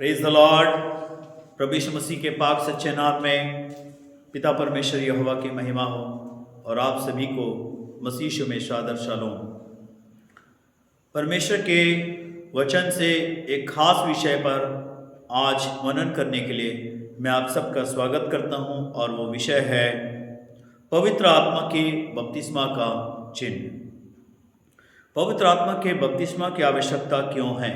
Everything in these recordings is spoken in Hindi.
Praise the lord. प्रभु यीशु मसीह के पाक सच्चे नाम में पिता परमेश्वर यहोवा की महिमा हो और आप सभी को मसीह यीशु में शादर शालोम। परमेश्वर के वचन से एक खास विषय पर आज मनन करने के लिए मैं आप सबका स्वागत करता हूं और वो विषय है पवित्र आत्मा के बपतिस्मा का चिन्ह। पवित्र आत्मा के बपतिस्मा की आवश्यकता क्यों है?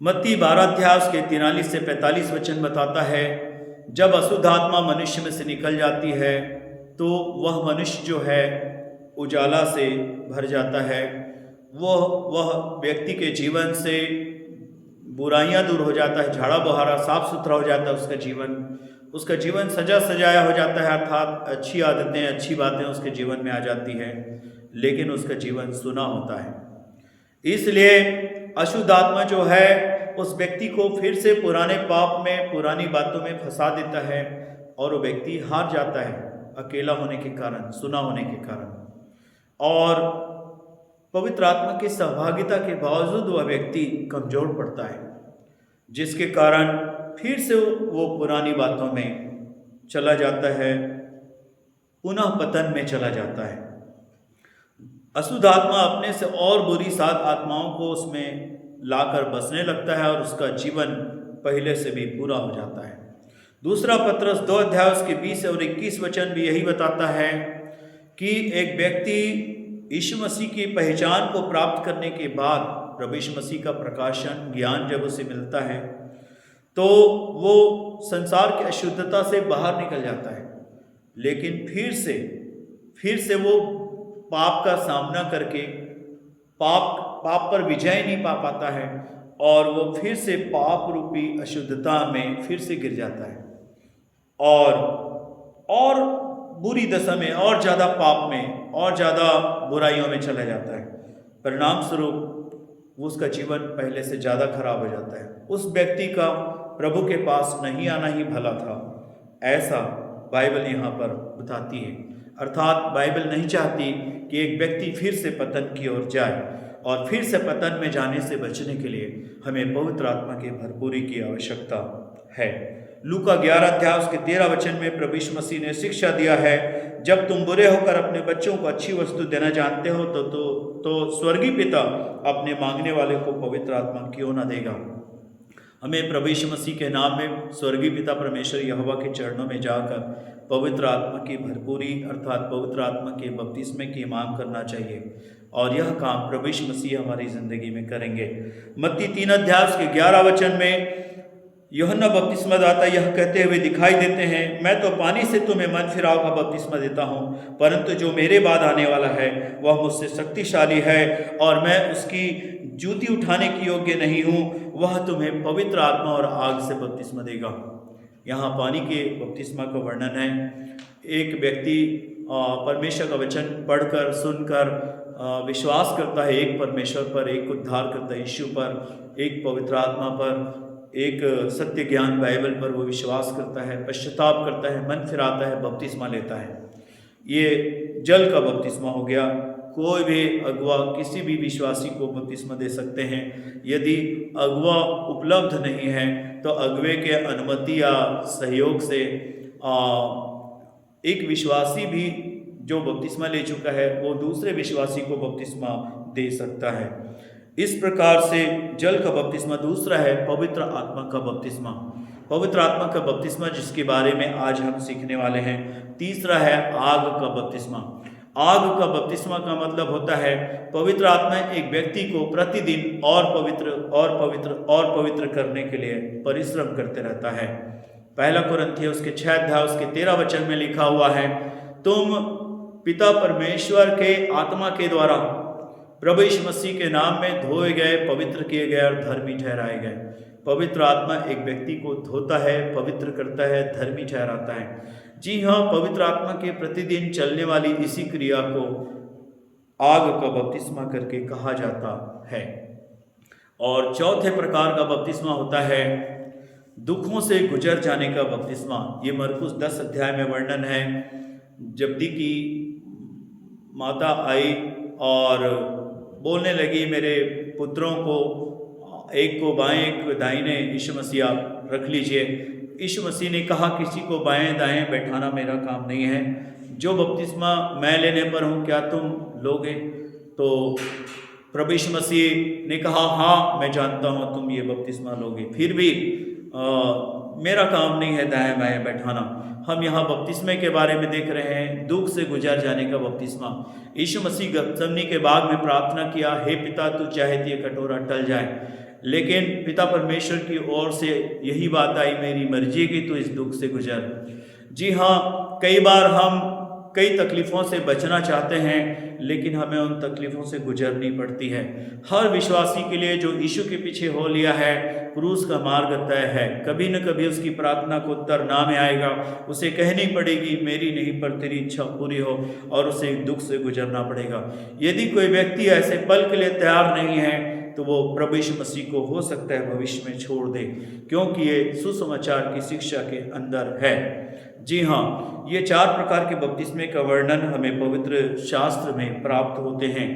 मत्ती 12 अध्याय के 43 से 45 वचन बताता है, जब अशुद्ध आत्मा मनुष्य में से निकल जाती है तो वह मनुष्य जो है उजाला से भर जाता है। वह व्यक्ति के जीवन से बुराइयां दूर हो जाता है, झाड़ा बहारा साफ सुथरा हो जाता है उसका जीवन सजा सजाया हो जाता है, अर्थात अच्छी आदतें अच्छी बातें उसके जीवन में आ जाती है, लेकिन उसका जीवन सुना होता है। इसलिए अशुद्ध आत्मा जो है उस व्यक्ति को फिर से पुराने पाप में पुरानी बातों में फंसा देता है और वो व्यक्ति हार जाता है अकेला होने के कारण, सुना होने के कारण। और पवित्र आत्मा की सहभागिता के बावजूद वह व्यक्ति कमजोर पड़ता है, जिसके कारण फिर से वो पुरानी बातों में चला जाता है, पुनः पतन में चला जाता है। अशुद्ध आत्मा अपने से और बुरी 7 आत्माओं को उसमें लाकर बसने लगता है और उसका जीवन पहले से भी पूरा हो जाता है। दूसरा पत्रस 2 अध्याय उसके 20 और 21 वचन भी यही बताता है कि एक व्यक्ति यीशु मसीह की पहचान को प्राप्त करने के बाद, प्रभु यीशु मसीह का प्रकाशन ज्ञान जब उसे मिलता है तो वो संसार की अशुद्धता से बाहर निकल जाता है, लेकिन फिर से वो पाप का सामना करके पाप पर विजय नहीं पा पाता है और वो फिर से पाप रूपी अशुद्धता में फिर से गिर जाता है और बुरी दशा में और ज़्यादा पाप में और ज़्यादा बुराइयों में चला जाता है। परिणाम स्वरूप उसका जीवन पहले से ज़्यादा खराब हो जाता है। उस व्यक्ति का प्रभु के पास नहीं आना ही भला था, ऐसा बाइबल यहाँ पर बताती है। अर्थात बाइबल नहीं चाहती कि एक व्यक्ति फिर से पतन की ओर जाए, और फिर से पतन में जाने से बचने के लिए हमें पवित्र आत्मा की भरपूरी की आवश्यकता है। लूका 11 अध्याय उसके 13 वचन में प्रभु यीशु मसीह ने शिक्षा दिया है, जब तुम बुरे होकर अपने बच्चों को अच्छी वस्तु देना जानते हो तो स्वर्गीय पिता अपने मांगने वाले को पवित्र आत्मा क्यों न देगा। हमें प्रभु यीशु मसीह के नाम में स्वर्गीय पिता परमेश्वर यहोवा के चरणों में जाकर पवित्र आत्मा की भरपूरी अर्थात पवित्र आत्मा के बपतिस्मे की मांग करना चाहिए, और यह काम प्रभु यीशु मसीह हमारी जिंदगी में करेंगे। मत्ती 3 अध्याय के 11 वचन में यूहन्ना बपतिस्मा दाता यह कहते हुए दिखाई देते हैं, मैं तो पानी से तुम्हें मन फिराव का बपतिस्मा देता हूँ, परंतु जो मेरे बाद आने वाला है वह मुझसे शक्तिशाली है और मैं उसकी जूती उठाने की योग्य नहीं हूँ। वह तुम्हें पवित्र आत्मा और आग से बपतिस्मा देगा। यहाँ पानी के बपतिस्मा का वर्णन है। एक व्यक्ति परमेश्वर का वचन पढ़कर सुनकर विश्वास करता है एक परमेश्वर पर, एक उद्धार करता यीशु पर, एक पवित्र आत्मा पर, एक सत्य ज्ञान बाइबल पर वो विश्वास करता है, पश्चाताप करता है, मन फिराता है, बपतिस्मा लेता है। ये जल का बपतिस्मा हो गया। कोई भी अगुआ किसी भी विश्वासी को बपतिस्मा दे सकते हैं। यदि अगुआ उपलब्ध नहीं है तो अगुवे के अनुमति या सहयोग से एक विश्वासी भी जो बपतिस्मा ले चुका है वो दूसरे विश्वासी को बपतिस्मा दे सकता है। इस प्रकार से जल का बपतिस्मा। दूसरा है पवित्र आत्मा का बपतिस्मा। पवित्र आत्मा का बपतिस्मा जिसके बारे में आज हम सीखने वाले हैं। तीसरा है आग का बपतिस्मा। आग का बपतिस्मा का मतलब होता है पवित्र आत्मा एक व्यक्ति को प्रतिदिन और पवित्र करने के लिए परिश्रम करते रहता है। पहला कुरिन्थियों उसके 6 अध्याय उसके 13 वचन में लिखा हुआ है, तुम पिता परमेश्वर के आत्मा के द्वारा प्रभु यीशु मसीह के नाम में धोए गए, पवित्र किए गए और धर्मी ठहराए गए। पवित्र आत्मा एक व्यक्ति को धोता है, पवित्र करता है, धर्मी ठहराता है। जी हाँ, पवित्र आत्मा के प्रतिदिन चलने वाली इसी क्रिया को आग का बपतिस्मा करके कहा जाता है। और चौथे प्रकार का बपतिस्मा होता है दुखों से गुजर जाने का बपतिस्मा। ये मरकुस 10 अध्याय में वर्णन है। जब्दी की माता आई और बोलने लगी, मेरे पुत्रों को एक को बाएं एक को दाहिने यीशु मसीह आप रख लीजिए। यीशु मसीह ने कहा किसी को बाएं दाएं बैठाना मेरा काम नहीं है, जो बपतिस्मा मैं लेने पर हूँ क्या तुम लोगे? तो प्रभु यीशु मसीह ने कहा हाँ मैं जानता हूँ तुम ये बपतिस्मा लोगे, फिर भी मेरा काम नहीं है दाएं बाएं बैठाना। हम यहाँ बपतिस्मे के बारे में देख रहे हैं, दुख से गुजर जाने का बपतिस्मा। यीशु मसीह गतसमनी के बाग में प्रार्थना किया, हे पिता तू चाहे तो ये कटोरा टल जाए, लेकिन पिता परमेश्वर की ओर से यही बात आई, मेरी मर्जी की तू इस दुख से गुजर। जी हाँ, कई बार हम कई तकलीफ़ों से बचना चाहते हैं, लेकिन हमें उन तकलीफ़ों से गुजरनी पड़ती है। हर विश्वासी के लिए जो यीशु के पीछे हो लिया है, क्रूस का मार्ग तय है। कभी न कभी उसकी प्रार्थना को उत्तर ना में आएगा, उसे कहनी पड़ेगी मेरी नहीं पर तेरी इच्छा पूरी हो, और उसे दुख से गुजरना पड़ेगा। यदि कोई व्यक्ति ऐसे पल के लिए तैयार नहीं है तो वो प्रभु यीशु मसीह को हो सकता है भविष्य में छोड़ दे, क्योंकि ये सुसमाचार की शिक्षा के अंदर है। जी हाँ, ये 4 प्रकार के बपतिस्मे का वर्णन हमें पवित्र शास्त्र में प्राप्त होते हैं,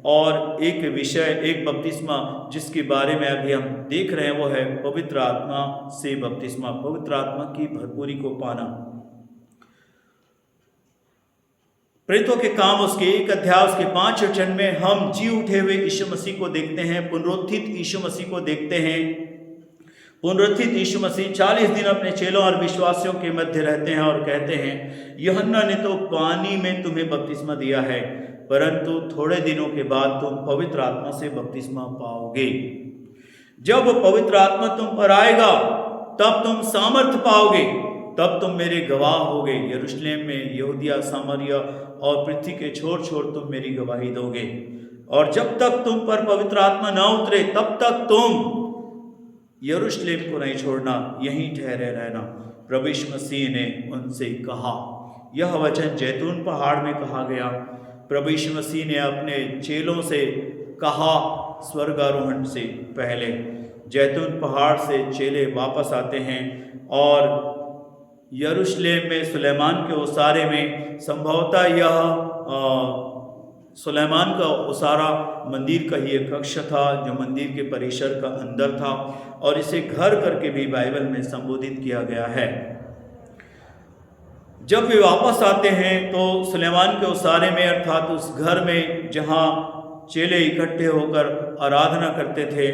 और एक विषय, एक बपतिस्मा जिसके बारे में अभी हम देख रहे हैं वो है पवित्र आत्मा से बपतिस्मा, पवित्र आत्मा की भरपूरी को पाना। प्रेरितों के काम उसके 1 अध्याय उसके 5 वचन में हम जी उठे हुए यीशु मसीह को देखते हैं, पुनरुत्थित यीशु मसीह को देखते हैं। पुनरुत्थित यीशु मसीह 40 दिन अपने चेलों और विश्वासियों के मध्य रहते हैं और कहते हैं, यूहन्ना ने तो पानी में तुम्हें बपतिस्मा दिया है, परंतु थोड़े दिनों के बाद तुम पवित्र आत्मा से बपतिस्मा पाओगे। जब पवित्र आत्मा तुम पर आएगा तब तुम सामर्थ पाओगे, तब तुम मेरे गवाह होगे। यरूशलेम में, यहूदिया, सामरिया और पृथ्वी के छोर छोर तुम मेरी गवाही दोगे। और जब तक तुम पर पवित्र आत्मा ना उतरे तब तक तुम यरूशलेम को नहीं छोड़ना, यहीं ठहरे रहना, प्रभु यीशु मसीह ने उनसे कहा। यह वचन जैतून पहाड़ में कहा गया। प्रभु यीशु मसीह ने अपने चेलों से कहा स्वर्गारोहण से पहले। जैतून पहाड़ से चेले वापस आते हैं और यरूशलेम में सुलेमान के उसारे में, संभवतः यह सुलेमान का उसारा मंदिर का ही एक कक्ष था जो मंदिर के परिसर का अंदर था, और इसे घर करके भी बाइबल में संबोधित किया गया है। जब वे वापस आते हैं तो सुलेमान के उसारे में, अर्थात उस घर में जहाँ चेले इकट्ठे होकर आराधना करते थे,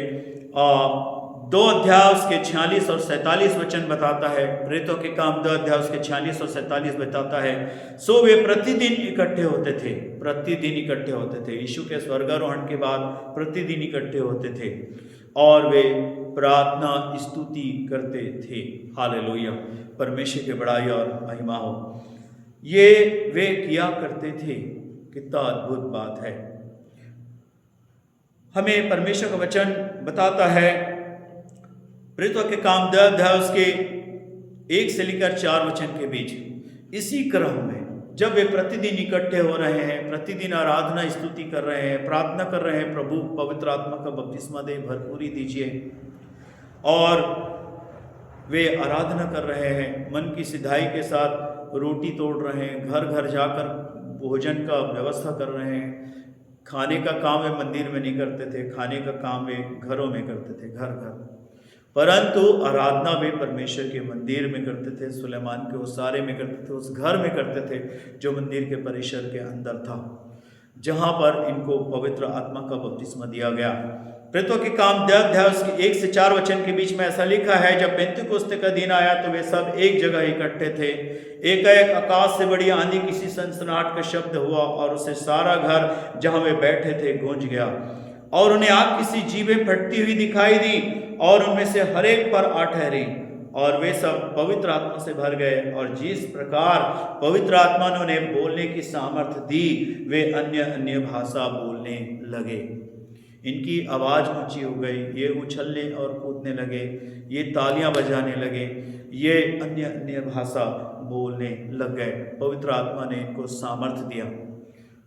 2 अध्याय उसके 46 और 47 वचन बताता है। प्रेरितों के काम 2 अध्याय उसके 46 और 47 बताता है, सो वे प्रतिदिन इकट्ठे होते थे, प्रतिदिन इकट्ठे होते थे। यीशु के स्वर्गारोहण के बाद प्रतिदिन इकट्ठे होते थे और वे प्रार्थना स्तुति करते थे। हालेलुया, परमेश्वर की बड़ाई और महिमा हो। ये वे किया करते थे। कितना अद्भुत बात है। हमें परमेश्वर का वचन बताता है, प्रेरितों के काम 2 अध्याय उसके 1 से लेकर 4 वचन के बीच, इसी क्रम में जब वे प्रतिदिन इकट्ठे हो रहे हैं, प्रतिदिन आराधना स्तुति कर रहे हैं, प्रार्थना कर रहे हैं, प्रभु पवित्र आत्मा का बपतिस्मा दे, भरपूरी दीजिए, और वे आराधना कर रहे हैं, मन की सिधाई के साथ रोटी तोड़ रहे हैं, घर घर जाकर भोजन का व्यवस्था कर रहे हैं। खाने का काम वे मंदिर में नहीं करते थे, खाने का काम वे घरों में करते थे, घर घर। परंतु आराधना वे परमेश्वर के मंदिर में करते थे, सुलेमान के उसारे में करते थे, उस घर में करते थे जो मंदिर के परिसर के अंदर था, जहाँ पर इनको पवित्र आत्मा का बपतिस्मा दिया गया। प्रेरितों के काम 2 अध्याय उसके 1 से 4 वचन के बीच में ऐसा लिखा है, जब पेंतिकुस्त का दिन आया तो वे सब एक जगह इकट्ठे थे। एकाएक आकाश से बड़ी आंधी, किसी सनसनाहट का शब्द हुआ और उसे सारा घर जहाँ वे बैठे थे गूंज गया, और उन्हें आग किसी जीभें फटती हुई दिखाई दी और उनमें से हर एक पर आ ठहरी, और वे सब पवित्र आत्मा से भर गए, और जिस प्रकार पवित्र आत्मा ने उन्हें बोलने की सामर्थ्य दी, वे अन्य अन्य भाषा बोलने लगे। इनकी आवाज़ ऊंची हो गई, ये उछलने और कूदने लगे, ये तालियां बजाने लगे, ये अन्य अन्य भाषा बोलने लग गए। पवित्र आत्मा ने इनको सामर्थ्य दिया,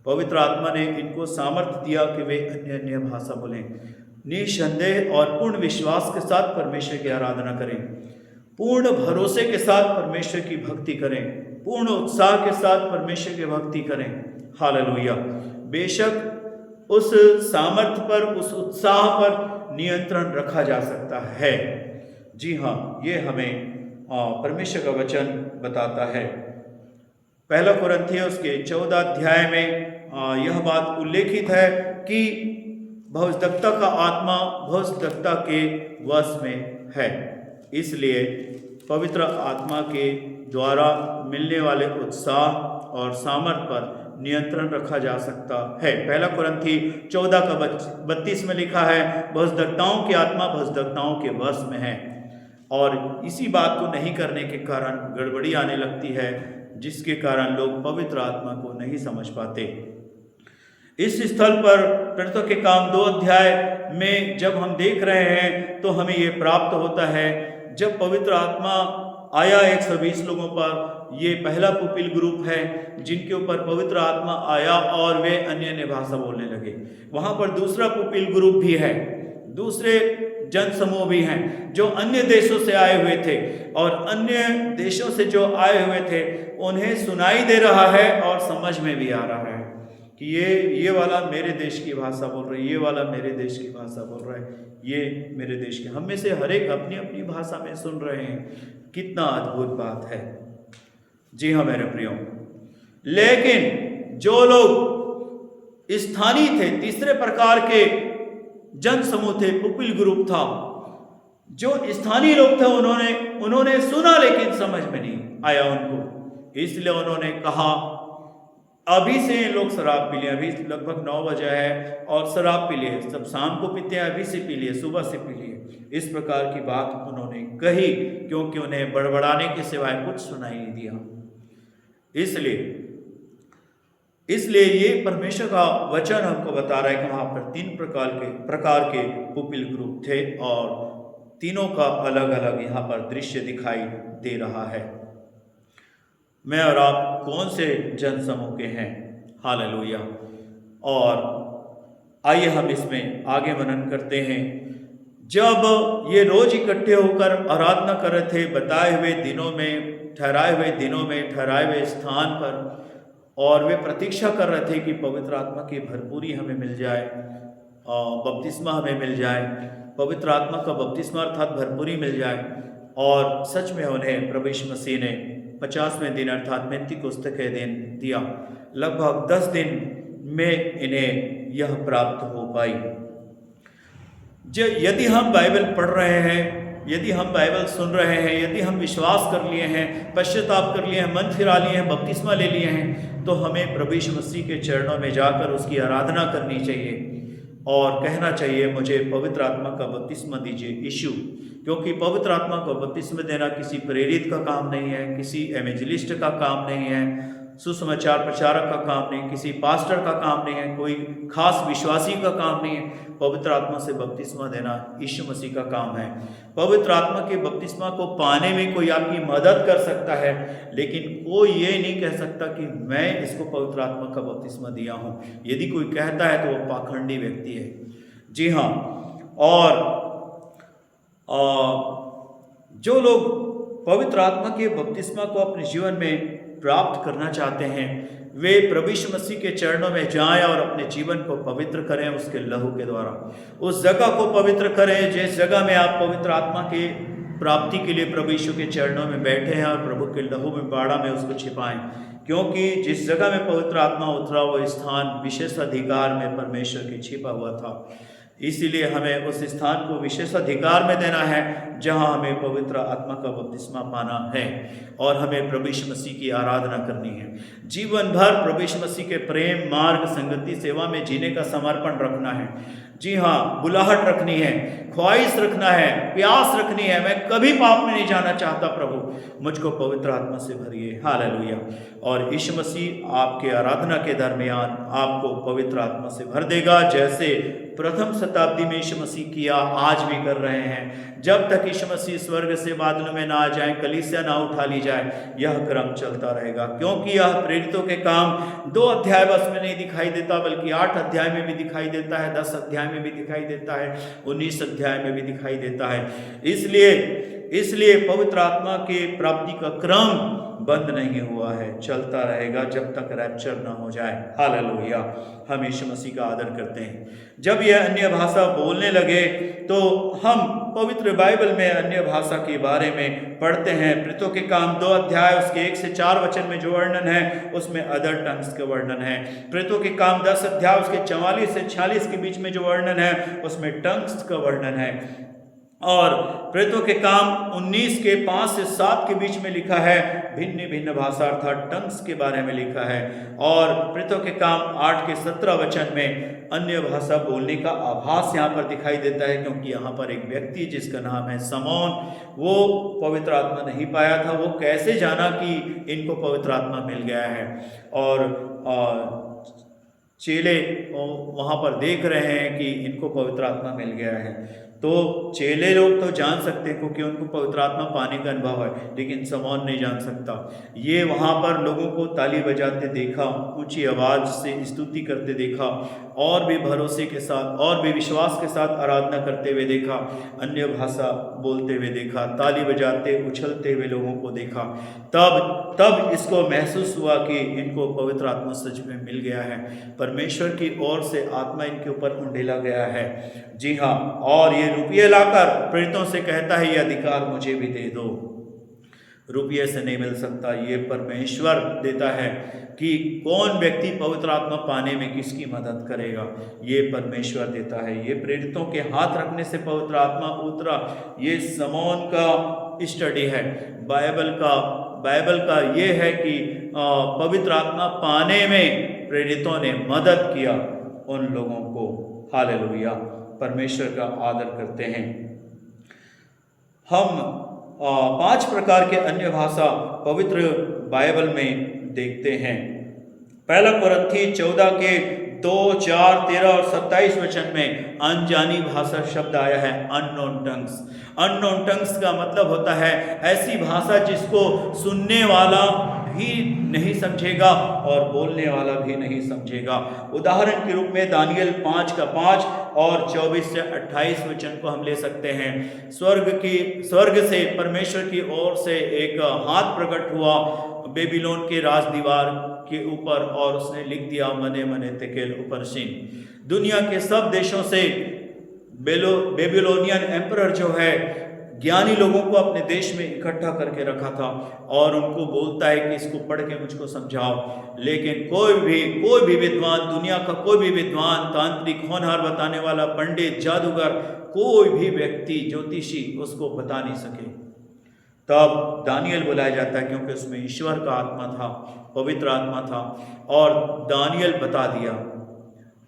पवित्र आत्मा ने इनको सामर्थ्य दिया कि वे अन्य अन्य भाषा बोलें। निसंदेह और पूर्ण विश्वास के साथ परमेश्वर की आराधना करें, पूर्ण भरोसे के साथ परमेश्वर की भक्ति करें, पूर्ण उत्साह के साथ परमेश्वर की भक्ति करें। हालेलुया। बेशक उस सामर्थ्य पर, उस उत्साह पर नियंत्रण रखा जा सकता है। जी हाँ, ये हमें परमेश्वर का वचन बताता है। पहला कुरिन्थियों उसके 14 अध्याय में यह बात उल्लेखित है कि भविष्यद्वक्ता का आत्मा भविष्यद्वक्ता के वश में है, इसलिए पवित्र आत्मा के द्वारा मिलने वाले उत्साह और सामर्थ्य पर नियंत्रण रखा जा सकता है। पहला कुरिन्थी 14 का 32 में लिखा है, भविष्यद्वक्ताओं की आत्मा भविष्यद्वक्ताओं के वश में है। और इसी बात को नहीं करने के कारण गड़बड़ी आने लगती है, जिसके कारण लोग पवित्र आत्मा को नहीं समझ पाते। इस स्थल पर प्रेरितों के काम 2 अध्याय में जब हम देख रहे हैं तो हमें ये प्राप्त होता है, जब पवित्र आत्मा आया 120 लोगों पर, ये पहला पुपिल ग्रुप है जिनके ऊपर पवित्र आत्मा आया और वे अन्य भाषा बोलने लगे। वहां पर दूसरा पुपिल ग्रुप भी है, दूसरे जन समूह भी हैं जो अन्य देशों से आए हुए थे, और अन्य देशों से जो आए हुए थे उन्हें सुनाई दे रहा है और समझ में भी आ रहा है कि ये वाला मेरे देश की भाषा बोल रहा है, ये वाला मेरे देश की भाषा बोल रहा है, ये मेरे देश के। हम में से हर एक अपनी अपनी भाषा में सुन रहे हैं। कितना अद्भुत बात है। जी हाँ मेरे प्रियो, लेकिन जो लोग स्थानीय थे, तीसरे प्रकार के जन समूह थे, पुपिल ग्रुप था, जो स्थानीय लोग थे, उन्होंने सुना लेकिन समझ में नहीं आया उनको। इसलिए उन्होंने कहा अभी से लोग शराब पी लिए, अभी लगभग 9 बजे है और शराब पी लिए, सब शाम को पीते हैं, अभी से पी लिए, सुबह से पी लिए। इस प्रकार की बात उन्होंने कही क्योंकि उन्हें बड़बड़ाने के सिवाय कुछ सुनाई नहीं दिया। इसलिए ये परमेश्वर का वचन हमको बता रहा है कि वहां पर 3 प्रकार के पुपिल ग्रुप थे और तीनों का अलग अलग यहाँ पर दृश्य दिखाई दे रहा है। मैं और आप कौन से जन समूह के हैं? हालेलुया। और आइए हम इसमें आगे मनन करते हैं। जब ये रोज इकट्ठे होकर आराधना कर रहे थे, बताए हुए दिनों में, ठहराए हुए स्थान पर, और वे प्रतीक्षा कर रहे थे कि पवित्र आत्मा की भरपूरी हमें मिल जाए, बपतिस्मा हमें मिल जाए, पवित्र आत्मा का बपतिस्मा अर्थात भरपूरी मिल जाए। और सच में उन्हें प्रभु यीशु मसीह ने 50वें दिन अर्थात पेंतीकोस्त के दिन दिया। लगभग 10 दिन में इन्हें यह प्राप्त हो पाई। यदि हम बाइबल पढ़ रहे हैं, यदि हम बाइबल सुन रहे हैं, यदि हम विश्वास कर लिए हैं, पश्चाताप कर लिए हैं, मन फिरा लिए हैं, बपतिस्मा ले लिए हैं, तो हमें प्रभु यीशु मसीह के चरणों में जाकर उसकी आराधना करनी चाहिए और कहना चाहिए, मुझे पवित्र आत्मा का बपतिस्मा दीजिए यीशु। क्योंकि पवित्र आत्मा को बपतिस्मा देना किसी प्रेरित का काम नहीं है, किसी एवेंजलिस्ट का काम नहीं है, सुसमाचार प्रचारक का काम नहीं, किसी पास्टर का काम नहीं है, कोई खास विश्वासी का काम नहीं है। पवित्र आत्मा से बपतिस्मा देना यीशु मसीह का काम है। पवित्र आत्मा के बपतिस्मा को पाने में कोई आपकी मदद कर सकता है, लेकिन कोई ये नहीं कह सकता कि मैं इसको पवित्र आत्मा का बपतिस्मा दिया हूँ। यदि कोई कहता है तो वो पाखंडी व्यक्ति है। जी हाँ, और जो लोग पवित्र आत्मा के बपतिस्मा को अपने जीवन में प्राप्त करना चाहते हैं, वे प्रभु यीशु मसीह के चरणों में जाएं और अपने जीवन को पवित्र करें उसके लहू के द्वारा। उस जगह को पवित्र करें जिस जगह में आप पवित्र आत्मा के प्राप्ति के लिए प्रभु यीशु के चरणों में बैठे हैं, और प्रभु के लहू में बाड़ा में उसको छिपाएं। क्योंकि जिस जगह में पवित्र आत्मा उतरा वो स्थान विशेष अधिकार में परमेश्वर के छिपा हुआ था। इसीलिए हमें उस स्थान को विशेष अधिकार में देना है जहां हमें पवित्र आत्मा का बपतिस्मा पाना है, और हमें प्रभु यीशु मसीह की आराधना करनी है। जीवन भर प्रभु यीशु मसीह के प्रेम मार्ग संगति सेवा में जीने का समर्पण रखना है। जी हाँ, बुलाहट रखनी है, ख्वाहिश रखना है, प्यास रखनी है। मैं कभी पाप में नहीं जाना चाहता, प्रभु मुझको पवित्र आत्मा से भरिए। हालेलुया। और यीशु मसीह आपके आराधना के दरमियान आपको पवित्र आत्मा से भर देगा, जैसे प्रथम शताब्दी में यीशु मसीह किया, आज भी कर रहे हैं। जब तक यीशु मसीह स्वर्ग से बादलों में ना आ जाए, कलीसिया ना उठा ली जाए, यह क्रम चलता रहेगा। क्योंकि यह प्रेरितों के काम 2 अध्याय बस में नहीं दिखाई देता, बल्कि 8 अध्याय में भी दिखाई देता है, 10 अध्याय में भी दिखाई देता है, 19 अध्याय में भी दिखाई देता है। इसलिए इसलिए पवित्र आत्मा के प्राप्ति का क्रम बंद नहीं हुआ है, चलता रहेगा जब तक रैप्चर न हो जाए। हालेलुया। हम यीशु मसीह का आदर करते हैं। जब यह अन्य भाषा बोलने लगे तो हम पवित्र बाइबल में अन्य भाषा के बारे में पढ़ते हैं। प्रेरितों के काम 2 अध्याय उसके 1 से 4 वचन में जो वर्णन है उसमें अदर टंग्स का वर्णन है। प्रेरितों के काम 10 अध्याय उसके 44 से 46 के बीच में जो वर्णन है उसमें टंग्स का वर्णन है। और प्रेरितों के काम 19 के 5 से 7 के बीच में लिखा है भिन्न भिन्न भाषा अर्थात टंग्स के बारे में लिखा है। और प्रेरितों के काम 8 के 17 वचन में अन्य भाषा बोलने का आभास यहाँ पर दिखाई देता है, क्योंकि यहाँ पर एक व्यक्ति जिसका नाम है समौन, वो पवित्र आत्मा नहीं पाया था। वो कैसे जाना कि इनको पवित्र आत्मा मिल गया है। और चेले वहाँ पर देख रहे हैं कि इनको पवित्र आत्मा मिल गया है। तो चेले लोग तो जान सकते हैं क्योंकि उनको पवित्र आत्मा पाने का अनुभव है, लेकिन समौन नहीं जान सकता। ये वहाँ पर लोगों को ताली बजाते देखा, ऊंची आवाज़ से स्तुति करते देखा, और भी भरोसे के साथ और भी विश्वास के साथ आराधना करते हुए देखा, अन्य भाषा बोलते हुए देखा, ताली बजाते उछलते हुए लोगों को देखा। तब इसको महसूस हुआ कि इनको पवित्र आत्मा सच में मिल गया है, परमेश्वर की ओर से आत्मा इनके ऊपर उंडेला गया है। जी हाँ, और ये रुपये लाकर प्रेरितों से कहता है ये अधिकार मुझे भी दे दो। रुपये से नहीं मिल सकता, ये परमेश्वर देता है कि कौन व्यक्ति पवित्र आत्मा पाने में किसकी मदद करेगा, ये परमेश्वर देता है। ये प्रेरितों के हाथ रखने से पवित्र आत्मा उतरा। ये समौन का स्टडी है, बाइबल का ये है कि पवित्र आत्मा पाने में प्रेरितों ने मदद किया उन लोगों को। हालेलुया, परमेश्वर का आदर करते हैं। हम 5 प्रकार के अन्य भाषा पवित्र बाइबल में देखते हैं। पहला कुरिन्थी 14 के 2, 4, 13 और 27 वचन में अनजानी भाषा शब्द आया है, अननोन टंग्स। अननोन टंग्स का मतलब होता है ऐसी भाषा जिसको सुनने वाला भी नहीं समझेगा और बोलने वाला भी नहीं समझेगा। उदाहरण के रूप में दानियल 5 का 5 और 24 से 28 वचन को हम ले सकते हैं। स्वर्ग से परमेश्वर की ओर से एक हाथ प्रकट हुआ बेबीलोन के राज दीवार के ऊपर, और उसने लिख दिया मने मने तेकेल उपरशीन। दुनिया के सब देशों से बेबीलोनियन एम्परर जो है ज्ञानी लोगों को अपने देश में इकट्ठा करके रखा था, और उनको बोलता है कि इसको पढ़ के मुझको समझाओ। लेकिन कोई भी विद्वान, दुनिया का कोई भी विद्वान, तांत्रिक, होनहार बताने वाला, पंडित, जादूगर, कोई भी व्यक्ति, ज्योतिषी उसको बता नहीं सके। तब दानियल बुलाया जाता है क्योंकि उसमें ईश्वर का आत्मा था, पवित्र आत्मा था, और दानियल बता दिया।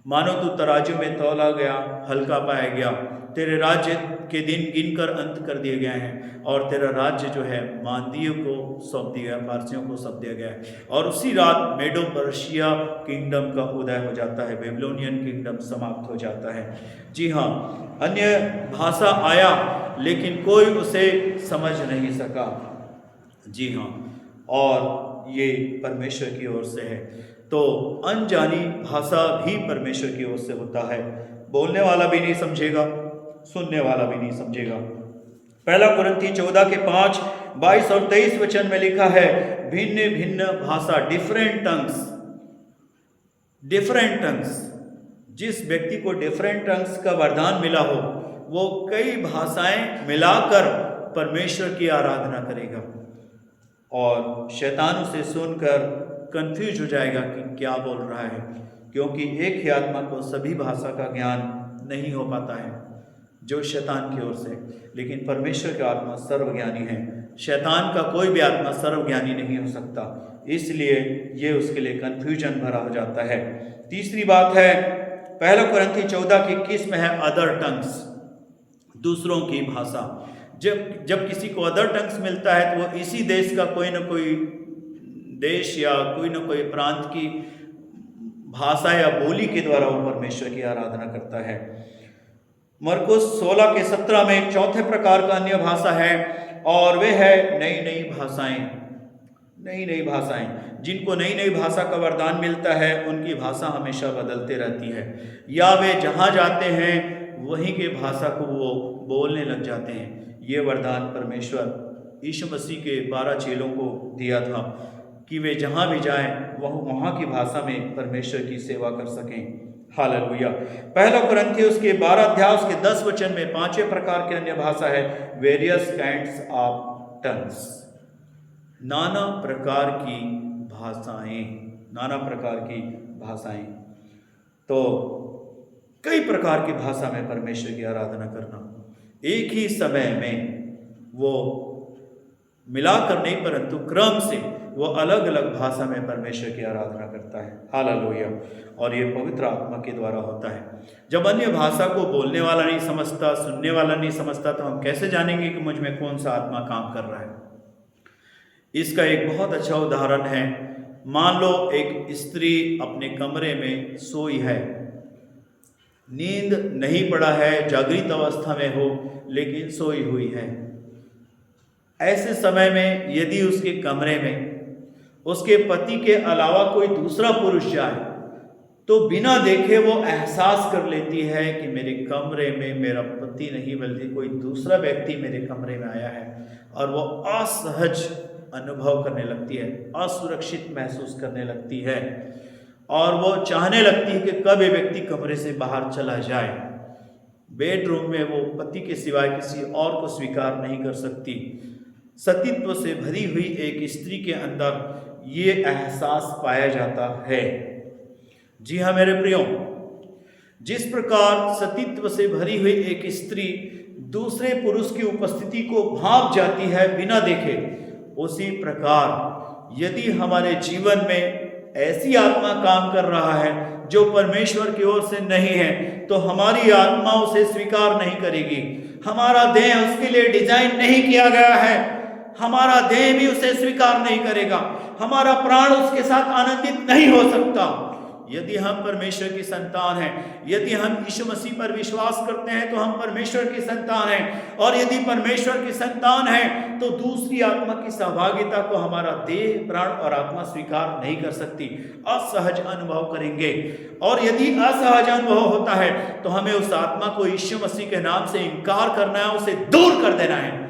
मानो तू तराजू में तौला गया, हल्का पाया गया। तेरे राज्य के दिन गिनकर अंत कर दिए गए हैं, और तेरा राज्य जो है मांदियों को सौंप दिया गया, फारसियों को सौंप दिया गया है। और उसी रात मेडो पर्शिया किंगडम का उदय हो जाता है, बेबीलोनियन किंगडम समाप्त हो जाता है। जी हाँ, अन्य भाषा आया लेकिन कोई उसे समझ नहीं सका। जी हाँ, और ये परमेश्वर की ओर से है। तो अनजानी भाषा भी परमेश्वर की ओर से होता है। बोलने वाला भी नहीं समझेगा, सुनने वाला भी नहीं समझेगा। पहला कुरिन्थी 14 के 5, 22 और 23 वचन में लिखा है भिन्न भिन्न भाषा, डिफरेंट टंग्स। जिस व्यक्ति को डिफरेंट टंग्स का वरदान मिला हो वो कई भाषाएं मिलाकर परमेश्वर की आराधना करेगा, और शैतान उसे सुनकर कंफ्यूज हो जाएगा कि क्या बोल रहा है, क्योंकि एक ही आत्मा को सभी भाषा का ज्ञान नहीं हो पाता है जो शैतान की ओर से, लेकिन परमेश्वर का आत्मा सर्वज्ञानी है। शैतान का कोई भी आत्मा सर्वज्ञानी नहीं हो सकता, इसलिए ये उसके लिए कंफ्यूजन भरा हो जाता है। तीसरी बात है पहला कुरिन्थी 14 की 21 में है अदर टंग्स, दूसरों की भाषा। जब किसी को अदर टंग्स मिलता है तो वो इसी देश का कोई ना कोई देश या कोई ना कोई प्रांत की भाषा या बोली के द्वारा वो परमेश्वर की आराधना करता है। मरकुस 16 के 17 में चौथे प्रकार का अन्य भाषा है, और वे है नई नई भाषाएं। जिनको नई नई भाषा का वरदान मिलता है उनकी भाषा हमेशा बदलते रहती है, या वे जहाँ जाते हैं वहीं के भाषा को वो बोलने लग जाते हैं, ये वरदान परमेश्वर यीशु मसीह के 12 चेलों को दिया था कि वे जहाँ भी जाएं वहाँ की भाषा में परमेश्वर की सेवा कर सकें। हालेलुया। पहला कुरिन्थियों के 12 अध्याय के 10 वचन में 5वें प्रकार की अन्य भाषा है वेरियस काइंड्स ऑफ टंग्स, नाना प्रकार की भाषाएं, नाना प्रकार की भाषाएं। तो कई प्रकार की भाषा में परमेश्वर की आराधना करना, एक ही समय में वो मिलाकर नहीं परंतु क्रम से वो अलग अलग भाषा में परमेश्वर की आराधना करता है। हालेलुया। और ये पवित्र आत्मा के द्वारा होता है। जब अन्य भाषा को बोलने वाला नहीं समझता, सुनने वाला नहीं समझता, तो हम कैसे जानेंगे कि मुझ में कौन सा आत्मा काम कर रहा है? इसका एक बहुत अच्छा उदाहरण है। मान लो एक स्त्री अपने कमरे में सोई है, नींद नहीं पड़ा है, जागृत अवस्था में हो लेकिन सोई हुई है। ऐसे समय में यदि उसके कमरे में उसके पति के अलावा कोई दूसरा पुरुष जाए तो बिना देखे वो एहसास कर लेती है कि मेरे कमरे में मेरा पति नहीं बल्कि कोई दूसरा व्यक्ति मेरे कमरे में आया है, और वो असहज अनुभव करने लगती है, असुरक्षित महसूस करने लगती है, और वो चाहने लगती है कि कब ये व्यक्ति कमरे से बाहर चला जाए। बेडरूम में वो पति के सिवाय किसी और को स्वीकार नहीं कर सकती। सतीत्व से भरी हुई एक स्त्री के अंदर ये एहसास पाया जाता है। जी हाँ मेरे प्रियो, जिस प्रकार सतीत्व से भरी हुई एक स्त्री दूसरे पुरुष की उपस्थिति को भांप जाती है बिना देखे, उसी प्रकार यदि हमारे जीवन में ऐसी आत्मा काम कर रहा है जो परमेश्वर की ओर से नहीं है, तो हमारी आत्मा उसे स्वीकार नहीं करेगी। हमारा देह उसके लिए डिजाइन नहीं किया गया है, हमारा देह भी उसे स्वीकार नहीं करेगा, हमारा प्राण उसके साथ आनंदित नहीं हो सकता। यदि हम परमेश्वर की संतान हैं, यदि हम यीशु मसीह पर विश्वास करते हैं तो हम परमेश्वर की संतान हैं, और यदि परमेश्वर की संतान हैं तो दूसरी आत्मा की सहभागिता को हमारा देह, प्राण और आत्मा स्वीकार नहीं कर सकती, असहज अनुभव करेंगे। और यदि असहज अनुभव होता है तो हमें उस आत्मा को यीशु मसीह के नाम से इनकार करना है, उसे दूर कर देना है,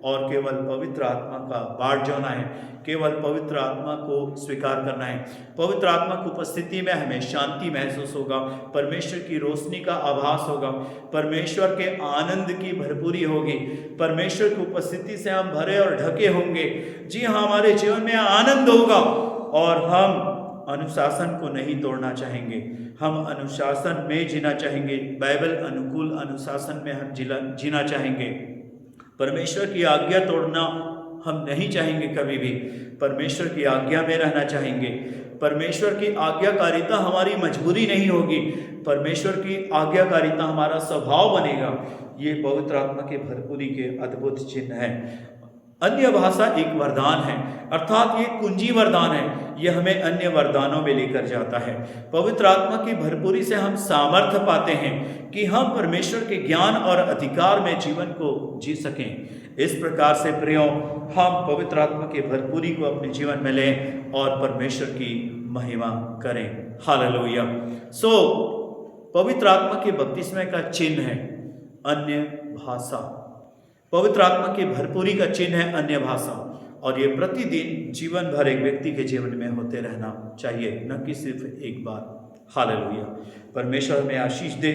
और केवल पवित्र आत्मा का बाट जोना है, केवल पवित्र आत्मा को स्वीकार करना है। पवित्र आत्मा की उपस्थिति में हमें शांति महसूस होगा, परमेश्वर की रोशनी का आभास होगा, परमेश्वर के आनंद की भरपूरी होगी, परमेश्वर की उपस्थिति से हम भरे और ढके होंगे। जी हाँ, हमारे जीवन में आनंद होगा, और हम अनुशासन को नहीं तोड़ना चाहेंगे, हम अनुशासन में जीना चाहेंगे, बाइबल अनुकूल अनुशासन में हम जीना चाहेंगे। परमेश्वर की आज्ञा तोड़ना हम नहीं चाहेंगे, कभी भी परमेश्वर की आज्ञा में रहना चाहेंगे। परमेश्वर की आज्ञाकारिता हमारी मजबूरी नहीं होगी, परमेश्वर की आज्ञाकारिता हमारा स्वभाव बनेगा। ये पवित्र आत्मा की भरपूरी के अद्भुत चिन्ह है। अन्य भाषा एक वरदान है, अर्थात ये कुंजी वरदान है, ये हमें अन्य वरदानों में लेकर जाता है। पवित्र आत्मा की भरपूरी से हम सामर्थ्य पाते हैं कि हम परमेश्वर के ज्ञान और अधिकार में जीवन को जी सकें। इस प्रकार से प्रियो, हम पवित्र आत्मा की भरपूरी को अपने जीवन में लें और परमेश्वर की महिमा करें। हालेलुया। पवित्र आत्मा के बपतिस्मे का चिन्ह है अन्य भाषा, पवित्र आत्मा की भरपूरी का चिन्ह है अन्य भाषा, और ये प्रतिदिन जीवन भर एक व्यक्ति के जीवन में होते रहना चाहिए, न कि सिर्फ एक बार। हालेलुया। परमेश्वर हमें आशीष दे,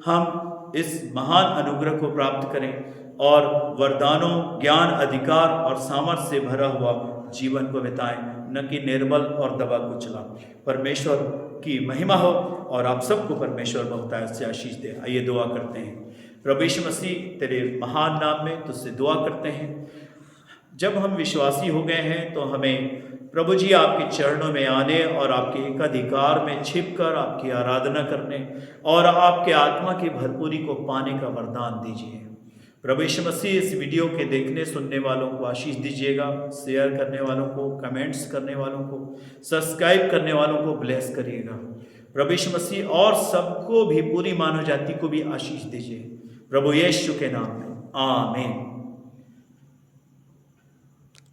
हम इस महान अनुग्रह को प्राप्त करें और वरदानों, ज्ञान, अधिकार और सामर्थ्य से भरा हुआ जीवन को बिताएं, न कि निर्बल और दबा कुचला। परमेश्वर की महिमा हो और आप सबको परमेश्वर बहुतायत से आशीष दे। आइए दुआ करते हैं। प्रभु यीशु मसीह, तेरे महान नाम में तुझसे दुआ करते हैं। जब हम विश्वासी हो गए हैं तो हमें प्रभु जी आपके चरणों में आने और आपके एकाधिकार में छिपकर आपकी आराधना करने और आपके आत्मा की भरपूरी को पाने का वरदान दीजिए। प्रभु यीशु मसीह, इस वीडियो के देखने सुनने वालों को आशीष दीजिएगा, शेयर करने वालों को, कमेंट्स करने वालों को, सब्सक्राइब करने वालों को ब्लेस करिएगा। प्रभु यीशु मसीह और सबको भी, पूरी मानव जाति को भी आशीष दीजिए, प्रभु यीशु के नाम में, आमीन।